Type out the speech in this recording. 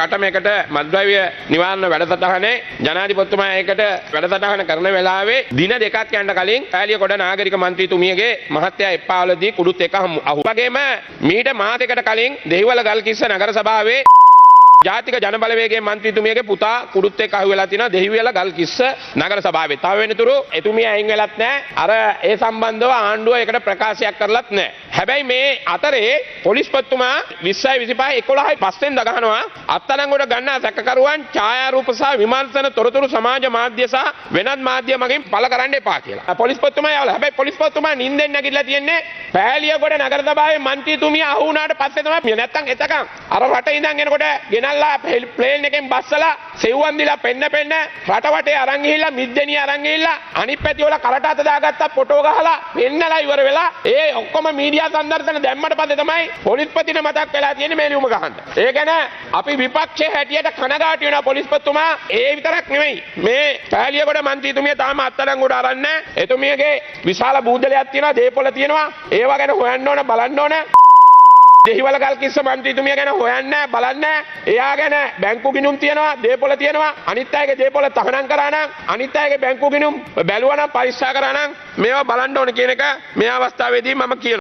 8 මද්ද්‍රව්‍ය නිවාරණ වැඩසටහනේ ජනාධිපතිතුමා ඒකට වැඩසටහන කරන වෙලාවේ දින දෙකක් යන්න කලින් පෑලියගොඩ නාගරික මන්ත්‍රීතුමියගේ මහත්තයා එප්පාවලදී කුඩුත් එක අහු. වගේම මීට මාසයකට කලින් දෙහිවල ගල්කිස්ස නගර සභාවේ ජාතික ජනබලවේගයේ මන්ත්‍රීතුමියගේ පුතා කුඩුත් එක්ක අහුවෙලා තිනවා දෙහිවල ගල්කිස්ස නගර සභාවේ. තව වෙනතුරු එතුමිය අයින් වෙලත් නැහැ. අර ඒ සම්බන්ධව ආණ්ඩුව ඒකට ප්‍රකාශයක් කරලත් නැහැ. හැබැයි මේ අතරේ පොලිස්පතිතුමා 20යි 25යි 11යි 5 වෙනිදා ගහනවා අත්අඩංගුවට ගන්නා සැකකරුවන් ඡායාරූප සහ විමර්ශන තොරතුරු සමාජ මාධ්‍ය සහ වෙනත් මාධ්‍ය මගින් පළ කරන්න එපා කියලා. පොලිස්පතිතුමා යවලා. හැබැයි පොලිස්පතිතුමා නිින්දෙන් නැගිටලා තියන්නේ පෑලියගොඩ නගර සභාවේ මන්ත්‍රීතුමිය අහු වුණාට පස්සේ තමයි නැත්තම් එතකන් අර රට ඉඳන් එනකොට ගෙනල්ලා ප්ලේන් එකෙන් බස්සලා සෙව්වන් දීලා පෙන්න රට වටේ අරන් ගිහිල්ලා මිද්දෙනිය අරන් ගිහිල්ලා අනිත් පැති වල කරට අත දාගත්තා ෆොටෝ ගහලා පෙන්නලා ඉවර වෙලා ඒ ඔක්කොම මීඩියා සංදර්ශන දැම්මට පස්සේ තමයි පොලිස්පතිට මතක් වෙලා තියෙන්නේ මේ ලියුම ගහන්න. ඒ ගැන අපි විපක්ෂයේ හැටියට කනගාටු වෙනවා පොලිස්පතිතුමා. ඒ විතරක් නෙමෙයි මේ පෑලියගොඩ මන්ත්‍රීතුමිය තාම අත්අඩංගුවට අරන් නැහැ. එතුමියගේ විශාල බූදලයක් තියෙනවා, දේපොළ තියෙනවා. ඒවා ගැන හොයන්න ඕන, බලන්න ඕන. දෙහිවල ගල්කිස්ස මන්ත්‍රීතුමිය ගැන හොයන්න බලන්න. එයා ගැන බැංකු ගිණුම් තියෙනවා, දේපොළ තියෙනවා. අනිත් අයගේ දේපොළ තහනම් කරා නම්, අනිත් අයගේ බැංකු ගිණුම් බැලුවා නම්, පරීක්ෂා කරා නම් මේවා බලන්න ඕන කියන එක මේ අවස්ථාවේදී මම කියනවා.